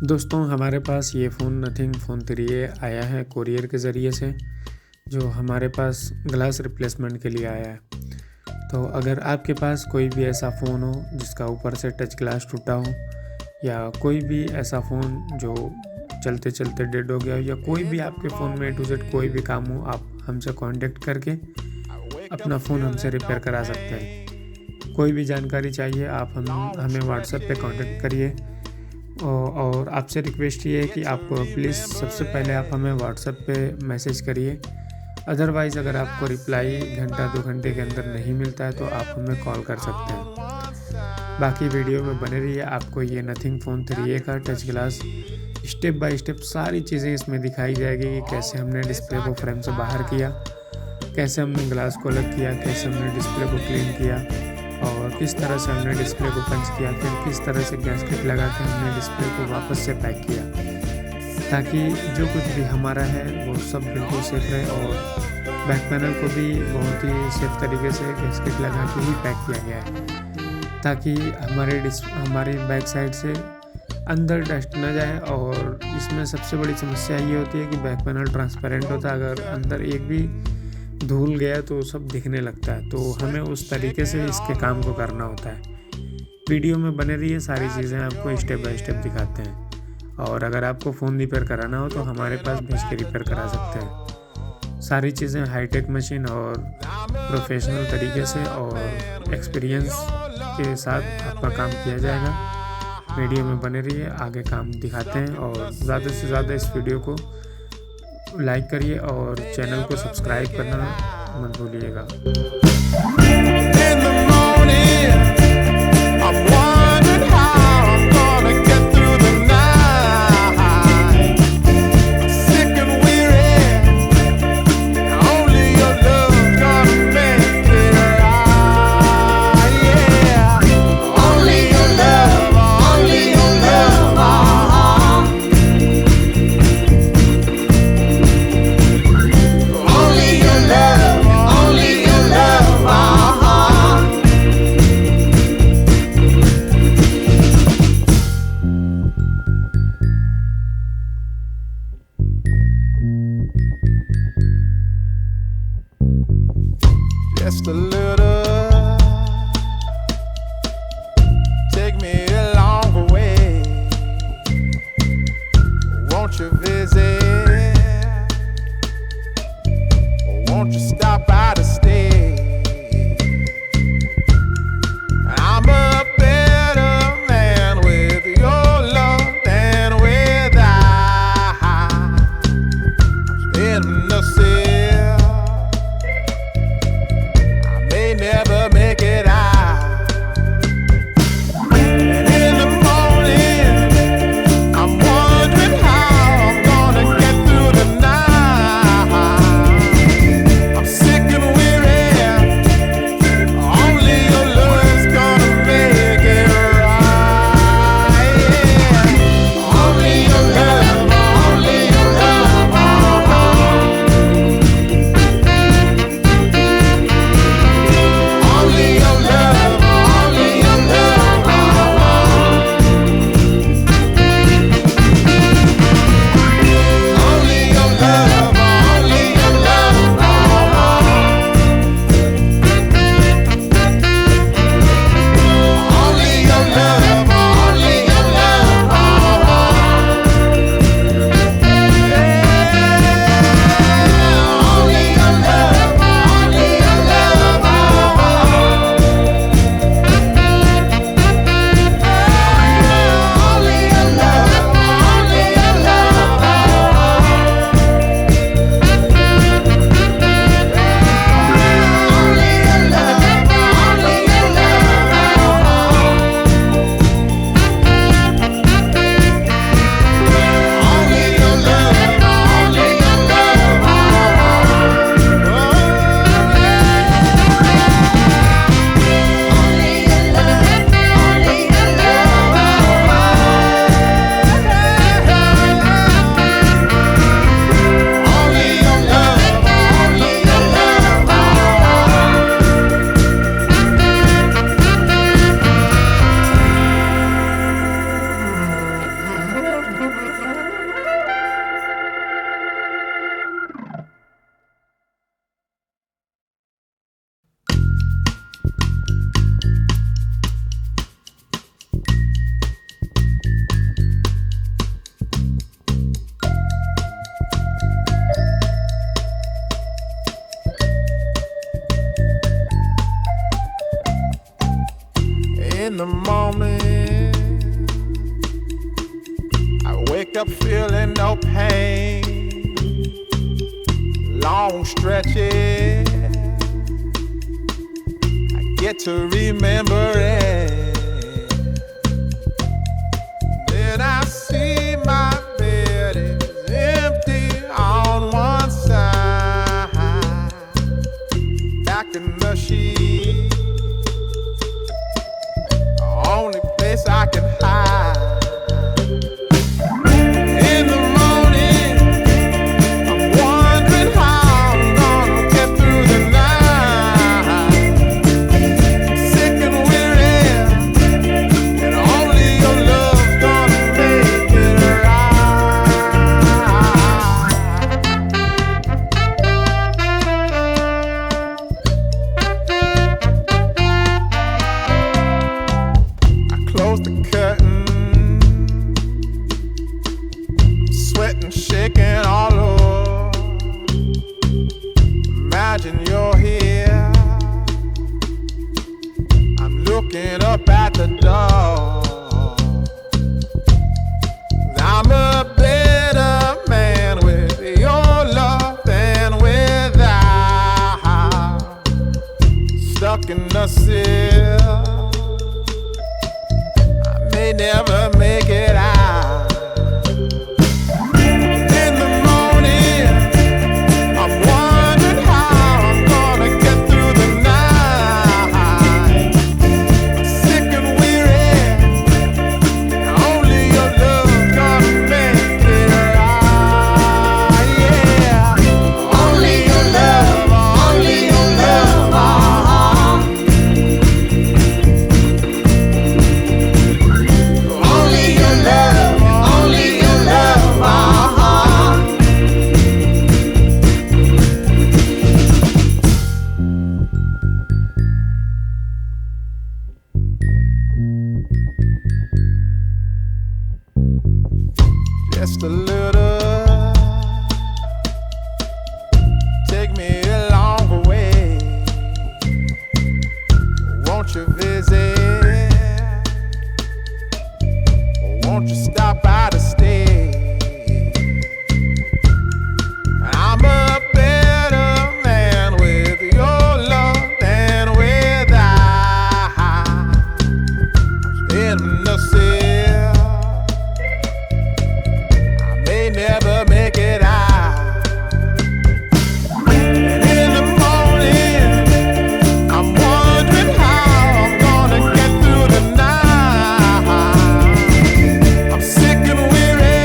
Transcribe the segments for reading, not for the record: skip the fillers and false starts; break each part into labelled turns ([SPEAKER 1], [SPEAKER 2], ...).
[SPEAKER 1] दोस्तों हमारे पास ये फ़ोन नथिंग फ़ोन 3A आया है कोरियर के ज़रिए से, जो हमारे पास ग्लास रिप्लेसमेंट के लिए आया है। तो अगर आपके पास कोई भी ऐसा फ़ोन हो जिसका ऊपर से टच ग्लास टूटा हो, या कोई भी ऐसा फ़ोन जो चलते चलते डेड हो गया हो, या कोई भी आपके फ़ोन में A to Z कोई भी काम हो, आप हमसे कांटेक्ट करके अपना फ़ोन हमसे रिपेयर करा सकते हैं। कोई भी जानकारी चाहिए आप हमें व्हाट्सएप पे कांटेक्ट करिए। और आपसे रिक्वेस्ट ये है कि आप प्लीज़ सबसे पहले आप हमें व्हाट्सएप पे मैसेज करिए। अदरवाइज़ अगर आपको रिप्लाई घंटा 2 घंटे के अंदर नहीं मिलता है तो आप हमें कॉल कर सकते हैं। बाकी वीडियो में बने रहिए, आपको ये नथिंग फ़ोन 3A का touch glass step by step सारी चीज़ें इसमें दिखाई जाएगी कि कैसे हमने डिस्प्ले को फ्रेम से बाहर किया, कैसे हमने ग्लास को अलग किया, कैसे हमने डिस्प्ले को क्लीन किया और किस तरह से हमने डिस्प्ले को पंच किया, फिर किस तरह से गैस्केट लगा के हमने डिस्प्ले को वापस से पैक किया, ताकि जो कुछ भी हमारा है वो सब बिल्कुल सेफ रहे। और बैक पैनल को भी बहुत ही सेफ तरीके से गैस्केट लगा के ही पैक किया गया है, ताकि हमारे बैक साइड से अंदर डस्ट ना जाए। और इसमें सबसे बड़ी समस्या ये होती है कि बैक पैनल ट्रांसपेरेंट होता है, अगर अंदर एक भी धूल गया तो सब दिखने लगता है, तो हमें उस तरीके से इसके काम को करना होता है। वीडियो में बने रहिए, सारी चीज़ें आपको स्टेप बाय स्टेप दिखाते हैं। और अगर आपको फ़ोन रिपेयर कराना हो तो हमारे पास भेज के रिपेयर करा सकते हैं। सारी चीज़ें हाईटेक मशीन और प्रोफेशनल तरीके से और एक्सपीरियंस के साथ आपका काम किया जाएगा। वीडियो में बने रहिए, आगे काम दिखाते हैं। और ज़्यादा से ज़्यादा इस वीडियो को लाइक करिए और चैनल को सब्सक्राइब करना मत भूलिएगा।
[SPEAKER 2] Just a little, take me along the way. Won't you visit? Won't you stop by to stay? I'm a better man with your love than without. I'm in the city. Never make it out. And in the morning, I'm wondering how I'm gonna up feeling no pain. Long stretches, I get to remember it. Then I see my bed is empty on one side. Back in the sheet, only place I can hide. In the morning, I'm wondering how I'm gonna get through the night. Sick and weary, and only your love's gonna make it right. I close the curtain, sweating, shaking all over. Imagine you're here. I'm looking up at the door. I'm a better man with your love than without. Stuck in the cell, I may never make it out. In the morning, I'm wondering how I'm gonna get through the night. I'm sick and weary, and only your love's gonna make it right. Yeah, only your love, only your love. Only your love, only your love. Just a little, take me along the way. Won't you visit? Won't you stop by to stay? I'm a better man with your love than without. In the cell, I may never make it out. And in the morning, I'm wondering how I'm gonna get through the night. I'm sick and weary,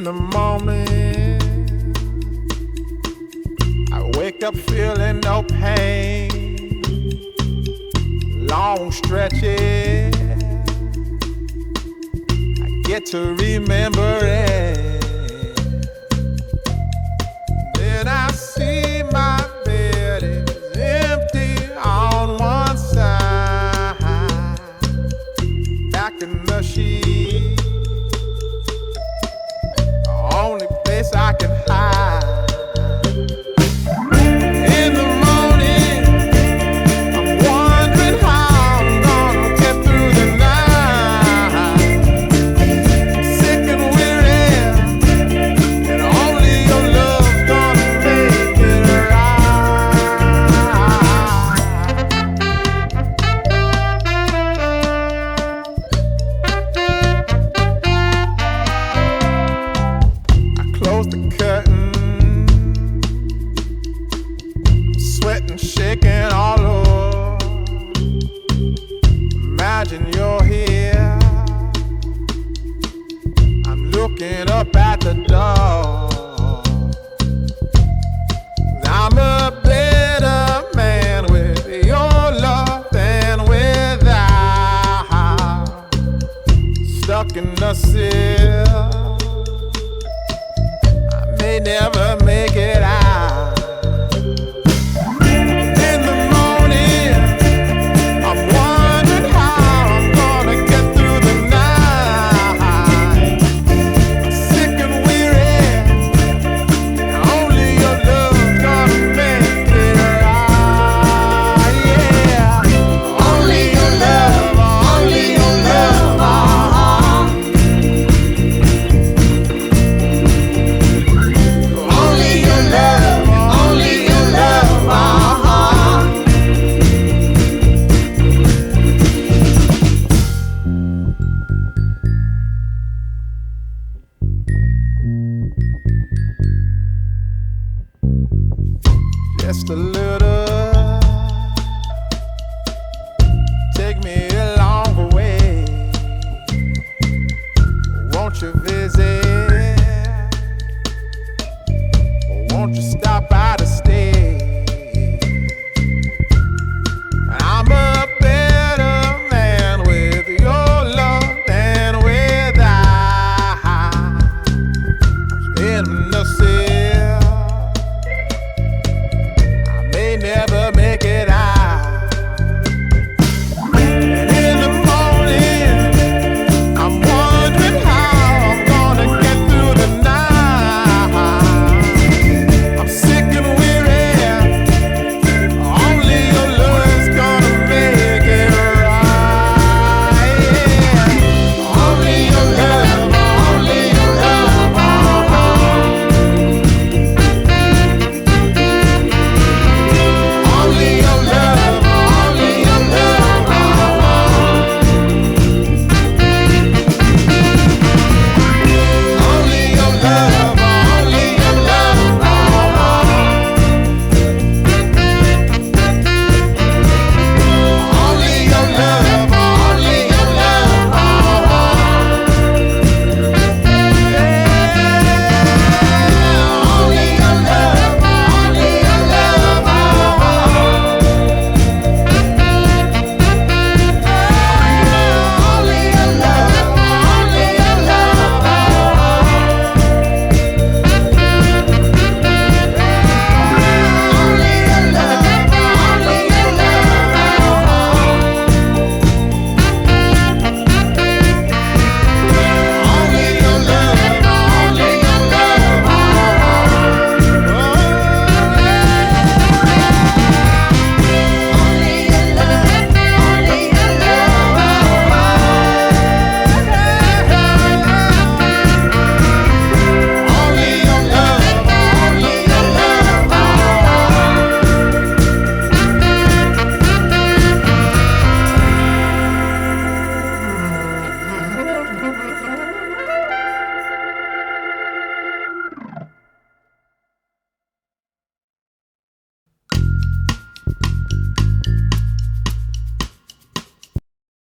[SPEAKER 2] In the morning, I wake up feeling no pain. Long stretches, I get to remember it. Then I see my bed is empty on one side. Back in the sheet, the only place I can hide. In the morning, I'm wondering how I'm gonna get through the night. Sick and weary, and only your love's gonna make it right. I close the curtain, sweating, shaking all over. Imagine you're here. I'm looking up at the door. I'm a better man with your love than without. Stuck in the cell, I may never make it out.